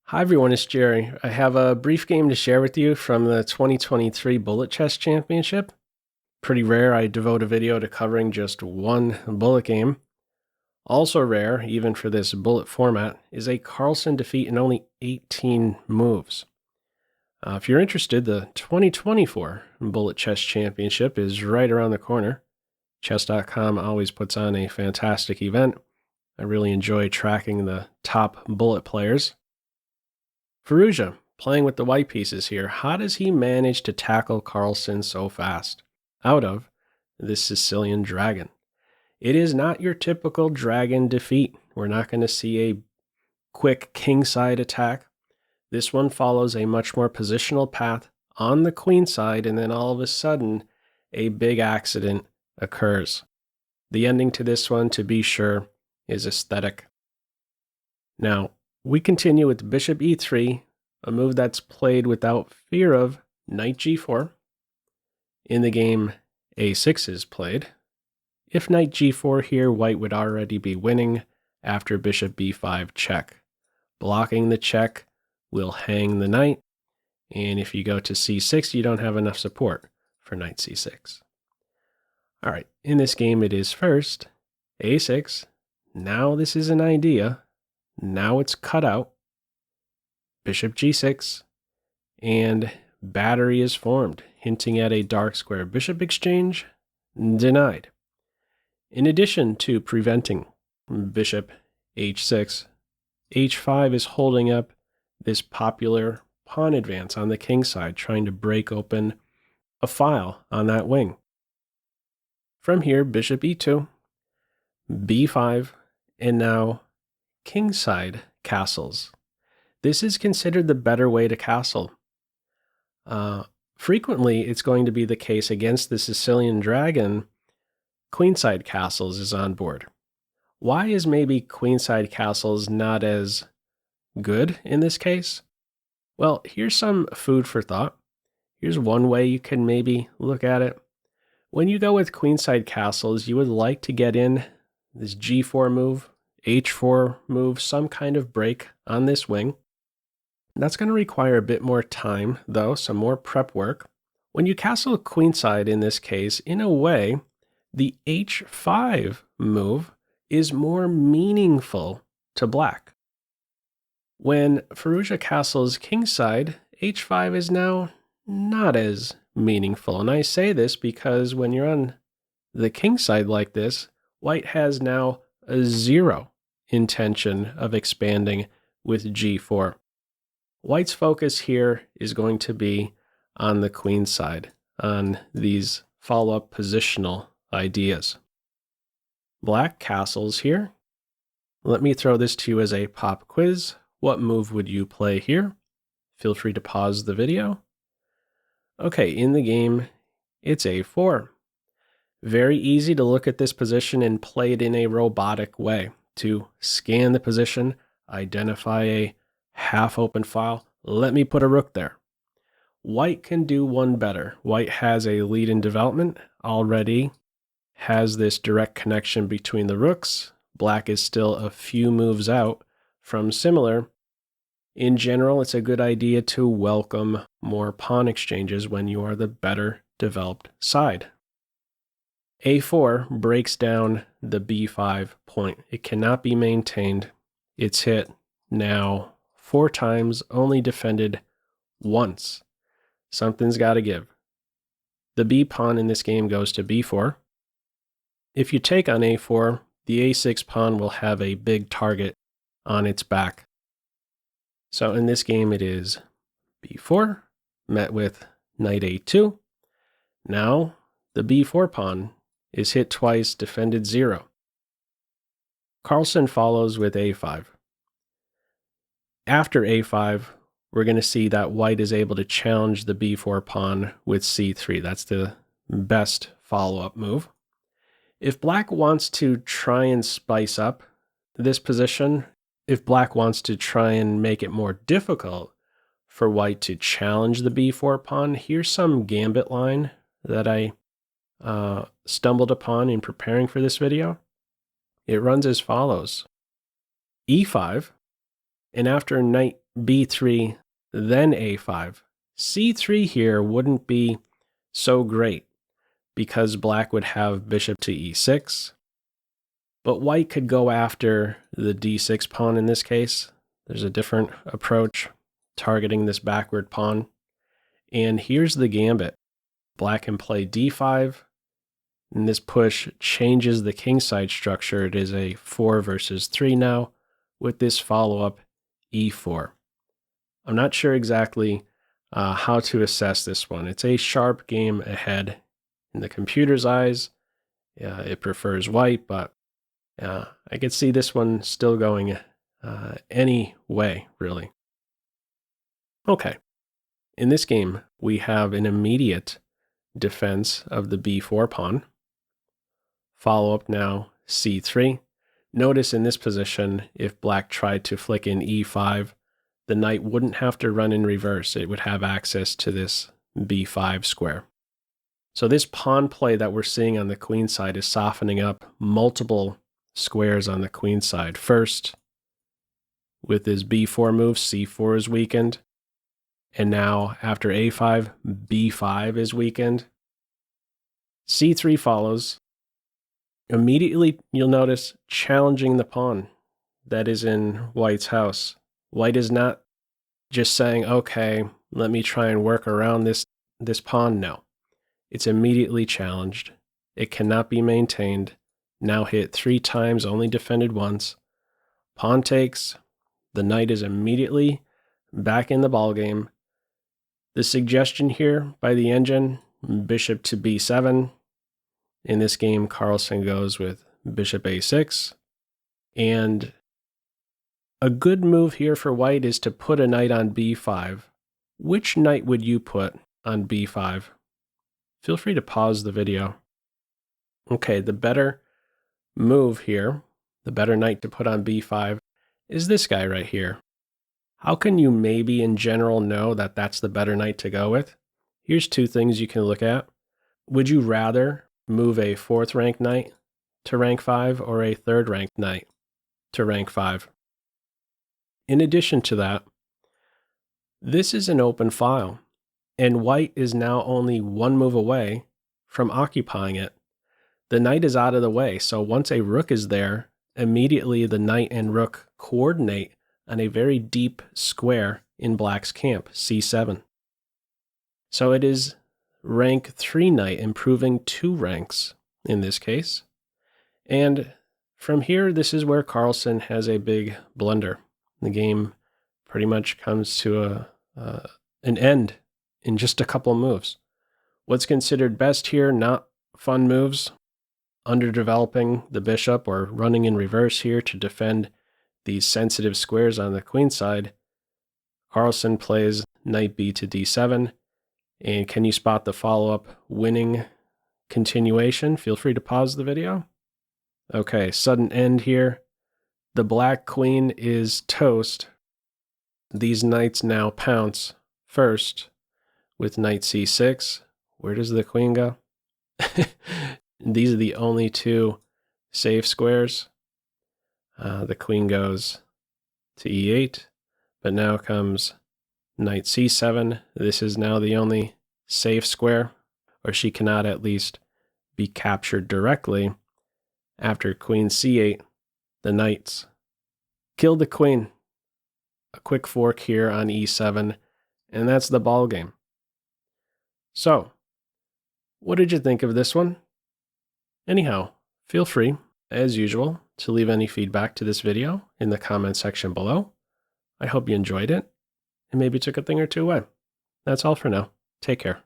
Hi everyone, it's Jerry. I have a brief game to share with you from the 2023 Bullet Chess Championship. Pretty rare I devote a video to covering just one bullet game. Also rare, even for this bullet format, is a Carlsen defeat in only 18 moves. If you're interested, the 2024 Bullet Chess Championship is right around the corner. Chess.com always puts on a fantastic event. I really enjoy tracking the top bullet players. Firouzja, playing with the white pieces here, how does he manage to tackle Carlsen so fast? Out of this Sicilian dragon. It is not your typical dragon defeat. We're not going to see a quick kingside attack. This one follows a much more positional path on the queenside, and then all of a sudden, a big accident occurs. The ending to this one, to be sure, is aesthetic. Now, we continue with bishop e3, a move that's played without fear of knight g4. In the game, a6 is played. If knight g4 here, white would already be winning after bishop b5 check. Blocking the check will hang the knight, and if you go to c6, you don't have enough support for knight c6. All right, in this game it is first a6. Now this is an idea. Now it's cut out. Bishop g6, and battery is formed, hinting at a dark square bishop exchange. Denied. In addition to preventing bishop h6, h5 is holding up this popular pawn advance on the king side, trying to break open a file on that wing. From here, bishop e2, b5, and now kingside castles. This is considered the better way to castle. Frequently, it's going to be the case against the Sicilian dragon, queenside castles is on board. Why is maybe queenside castles not as good in this case? Well, here's some food for thought. Here's one way you can maybe look at it. When you go with queenside castles, you would like to get in this g4 move, h4 move, some kind of break on this wing. That's going to require a bit more time, though, some more prep work. When you castle queenside in this case, in a way, the h5 move is more meaningful to black. When Firouzja castles kingside, h5 is now not as meaningful. And I say this because when you're on the kingside like this, white has now a zero intention of expanding with g4. White's focus here is going to be on the queen side, on these follow-up positional ideas. Black castles here. Let me throw this to you as a pop quiz. What move would you play here? Feel free to pause the video. Okay, in the game, it's a4. Very easy to look at this position and play it in a robotic way, to scan the position, identify a half-open file. Let me put a rook there. White can do one better. White has a lead in development, already has this direct connection between the rooks. Black is still a few moves out from similar. In general, it's a good idea to welcome more pawn exchanges when you are the better developed side. a4 breaks down the b5 point. It cannot be maintained. It's hit now 4 times, only defended once. Something's got to give. The b pawn in this game goes to b4. If you take on a4, the a6 pawn will have a big target on its back. So in this game, it is b4, met with knight a2. Now, the b4 pawn is hit twice, defended 0. Carlsen follows with a5. After a5, we're going to see that white is able to challenge the b4 pawn with c3. That's the best follow-up move. If black wants to try and spice up this position, if black wants to try and make it more difficult for white to challenge the b4 pawn, here's some gambit line that I stumbled upon in preparing for this video. It runs as follows. e5, and after knight b3, then a5. c3 here wouldn't be so great because black would have bishop to e6, but white could go after the d6 pawn in this case. There's a different approach targeting this backward pawn. And here's the gambit. Black can play d5, and this push changes the kingside structure. It is a 4 versus 3 now, with this follow-up e4. I'm not sure exactly how to assess this one. It's a sharp game ahead. In the computer's eyes, it prefers white, but I could see this one still going any way, really. Okay. In this game, we have an immediate defense of the b4 pawn. Follow up now, c3. Notice in this position, if black tried to flick in e5, the knight wouldn't have to run in reverse. It would have access to this b5 square. So this pawn play that we're seeing on the queen side is softening up multiple squares on the queen side. First, with his b4 move, c4 is weakened. And now, after a5, b5 is weakened. c3 follows. Immediately, you'll notice challenging the pawn that is in white's house. White is not just saying, okay, let me try and work around this pawn. No. It's immediately challenged. It cannot be maintained. Now hit 3 times, only defended once. Pawn takes. The knight is immediately back in the ballgame. The suggestion here by the engine, bishop to b7. In this game, Carlsen goes with bishop a6. And a good move here for white is to put a knight on b5. Which knight would you put on b5? Feel free to pause the video. Okay, the better move here, the better knight to put on b5, is this guy right here. How can you maybe in general know that that's the better knight to go with? Here's 2 things you can look at. Would you rather move a 4th ranked knight to rank 5 or a 3rd ranked knight to rank 5? In addition to that, this is an open file, and white is now only 1 move away from occupying it. The knight is out of the way, so once a rook is there, immediately the knight and rook coordinate on a very deep square in black's camp, c7. So it is rank 3 knight, improving 2 ranks in this case. And from here, this is where Carlsen has a big blunder. The game pretty much comes to an end in just a couple moves. What's considered best here, not fun moves, underdeveloping the bishop or running in reverse here to defend these sensitive squares on the queen side. Carlsen plays knight b to d7. And can you spot the follow-up winning continuation? Feel free to pause the video. Okay, sudden end here. The black queen is toast. These knights now pounce first with knight c6. Where does the queen go? These are the only 2 safe squares. The queen goes to e8, but now comes knight c7. This is now the only safe square, or she cannot at least be captured directly. After queen c8, the knights kill the queen. A quick fork here on e7, and that's the ball game. So, what did you think of this one? Anyhow, feel free, as usual, to leave any feedback to this video in the comment section below. I hope you enjoyed it and maybe took a thing or 2 away. That's all for now. Take care.